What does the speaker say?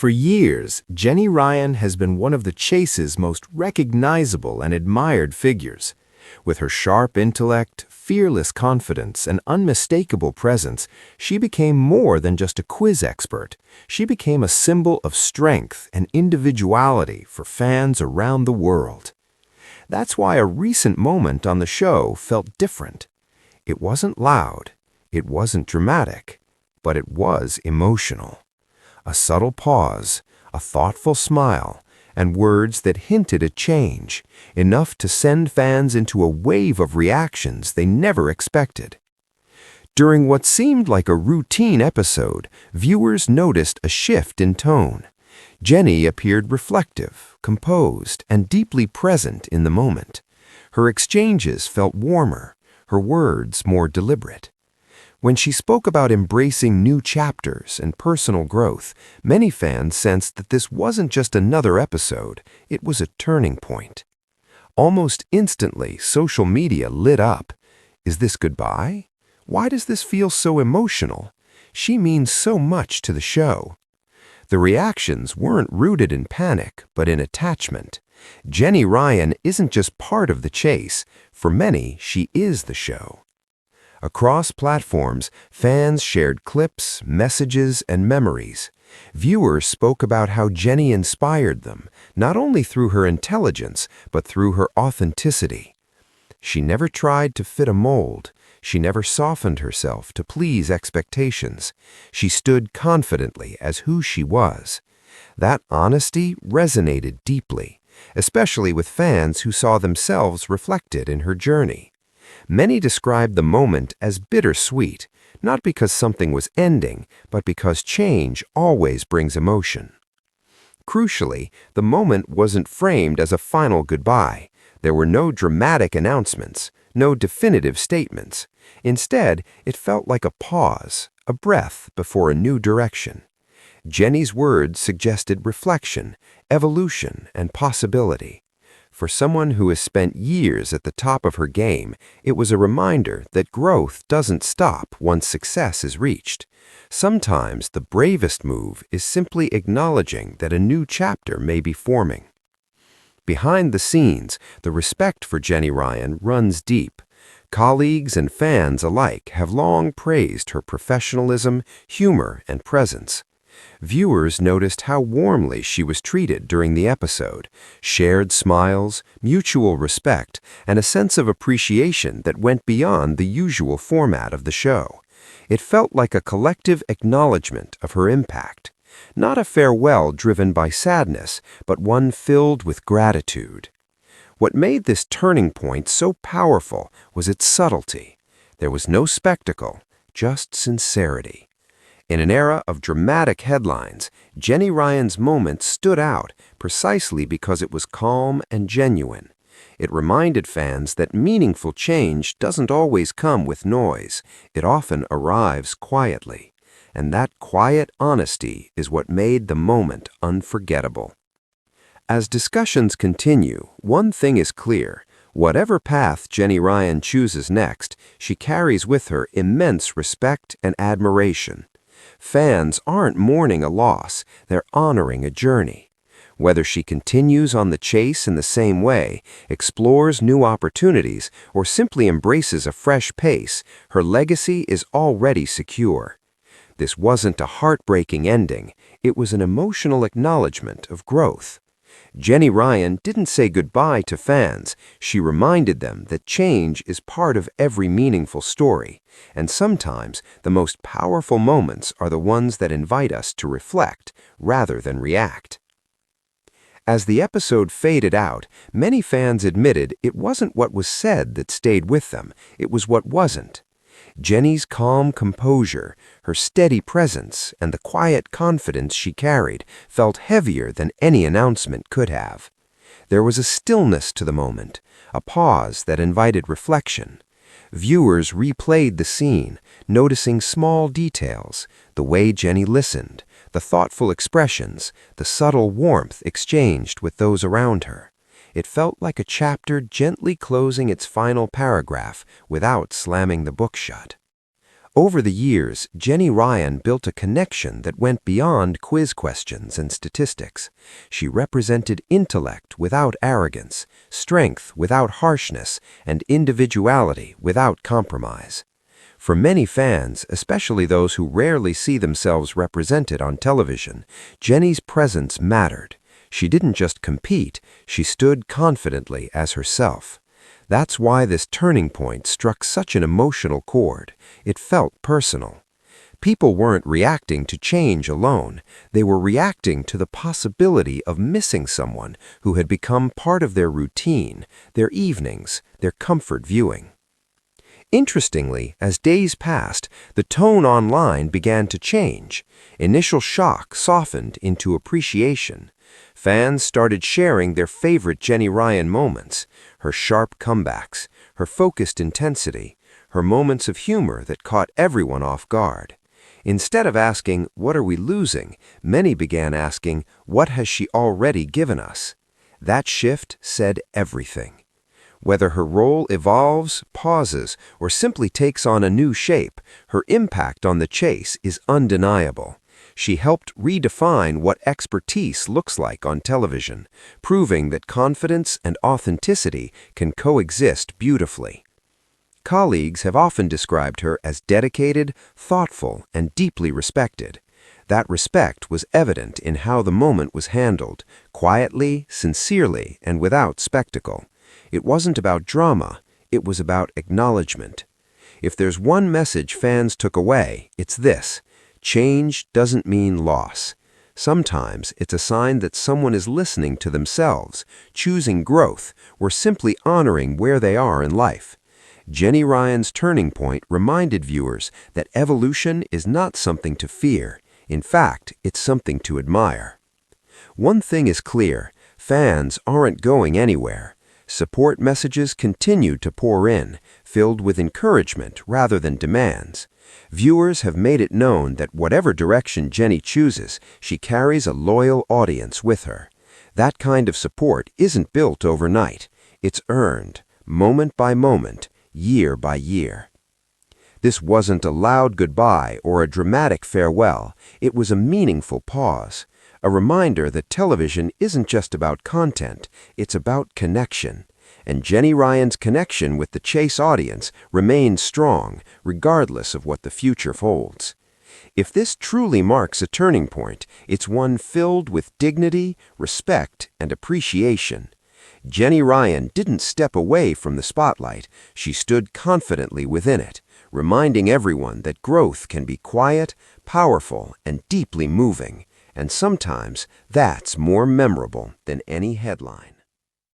For years, Jenny Ryan has been one of the Chase's most recognizable and admired figures. With her sharp intellect, fearless confidence, and unmistakable presence, she became more than just a quiz expert. She became a symbol of strength and individuality for fans around the world. That's why a recent moment on the show felt different. It wasn't loud, it wasn't dramatic, but it was emotional. A subtle pause, a thoughtful smile, and words that hinted at change, enough to send fans into a wave of reactions they never expected. During what seemed like a routine episode, viewers noticed a shift in tone. Jenny appeared reflective, composed, and deeply present in the moment. Her exchanges felt warmer, her words more deliberate. When she spoke about embracing new chapters and personal growth, many fans sensed that this wasn't just another episode, it was a turning point. Almost instantly, social media lit up. Is this goodbye? Why does this feel so emotional? She means so much to the show. The reactions weren't rooted in panic, but in attachment. Jenny Ryan isn't just part of the chase. For many, she is the show. Across platforms, fans shared clips, messages, and memories. Viewers spoke about how Jenny inspired them, not only through her intelligence, but through her authenticity. She never tried to fit a mold. She never softened herself to please expectations. She stood confidently as who she was. That honesty resonated deeply, especially with fans who saw themselves reflected in her journey. Many described the moment as bittersweet, not because something was ending, but because change always brings emotion. Crucially, the moment wasn't framed as a final goodbye. There were no dramatic announcements, no definitive statements. Instead, it felt like a pause, a breath before a new direction. Jenny's words suggested reflection, evolution, and possibility. For someone who has spent years at the top of her game, it was a reminder that growth doesn't stop once success is reached. Sometimes the bravest move is simply acknowledging that a new chapter may be forming. Behind the scenes, the respect for Jenny Ryan runs deep. Colleagues and fans alike have long praised her professionalism, humor, and presence. Viewers noticed how warmly she was treated during the episode, shared smiles, mutual respect, and a sense of appreciation that went beyond the usual format of the show. It felt like a collective acknowledgement of her impact, not a farewell driven by sadness, but one filled with gratitude. What made this turning point so powerful was its subtlety. There was no spectacle, just sincerity. In an era of dramatic headlines, Jenny Ryan's moment stood out precisely because it was calm and genuine. It reminded fans that meaningful change doesn't always come with noise. It often arrives quietly. And that quiet honesty is what made the moment unforgettable. As discussions continue, one thing is clear. Whatever path Jenny Ryan chooses next, she carries with her immense respect and admiration. Fans aren't mourning a loss, they're honoring a journey. Whether she continues on the chase in the same way, explores new opportunities, or simply embraces a fresh pace, her legacy is already secure. This wasn't a heartbreaking ending, it was an emotional acknowledgement of growth. Jenny Ryan didn't say goodbye to fans. She reminded them that change is part of every meaningful story, and sometimes the most powerful moments are the ones that invite us to reflect rather than react. As the episode faded out, many fans admitted it wasn't what was said that stayed with them, it was what wasn't. Jenny's calm composure, her steady presence, and the quiet confidence she carried felt heavier than any announcement could have. There was a stillness to the moment, a pause that invited reflection. Viewers replayed the scene, noticing small details, the way Jenny listened, the thoughtful expressions, the subtle warmth exchanged with those around her. It felt like a chapter gently closing its final paragraph without slamming the book shut. Over the years, Jenny Ryan built a connection that went beyond quiz questions and statistics. She represented intellect without arrogance, strength without harshness, and individuality without compromise. For many fans, especially those who rarely see themselves represented on television, Jenny's presence mattered. She didn't just compete, she stood confidently as herself. That's why this turning point struck such an emotional chord. It felt personal. People weren't reacting to change alone. They were reacting to the possibility of missing someone who had become part of their routine, their evenings, their comfort viewing. Interestingly, as days passed, the tone online began to change. Initial shock softened into appreciation. Fans started sharing their favorite Jenny Ryan moments, her sharp comebacks, her focused intensity, her moments of humor that caught everyone off guard. Instead of asking, "What are we losing?" many began asking, "What has she already given us?" That shift said everything. Whether her role evolves, pauses, or simply takes on a new shape, her impact on the chase is undeniable. She helped redefine what expertise looks like on television, proving that confidence and authenticity can coexist beautifully. Colleagues have often described her as dedicated, thoughtful, and deeply respected. That respect was evident in how the moment was handled, quietly, sincerely, and without spectacle. It wasn't about drama, it was about acknowledgement. If there's one message fans took away, it's this: change doesn't mean loss. Sometimes it's a sign that someone is listening to themselves, choosing growth, or simply honoring where they are in life. Jenny Ryan's turning point reminded viewers that evolution is not something to fear. In fact, it's something to admire. One thing is clear: fans aren't going anywhere. Support messages continue to pour in, filled with encouragement rather than demands. Viewers have made it known that whatever direction Jenny chooses, she carries a loyal audience with her. That kind of support isn't built overnight. It's earned, moment by moment, year by year. This wasn't a loud goodbye or a dramatic farewell. It was a meaningful pause. A reminder that television isn't just about content, it's about connection. And Jenny Ryan's connection with the Chase audience remains strong, regardless of what the future holds. If this truly marks a turning point, it's one filled with dignity, respect, and appreciation. Jenny Ryan didn't step away from the spotlight, she stood confidently within it, reminding everyone that growth can be quiet, powerful, and deeply moving. And sometimes that's more memorable than any headline.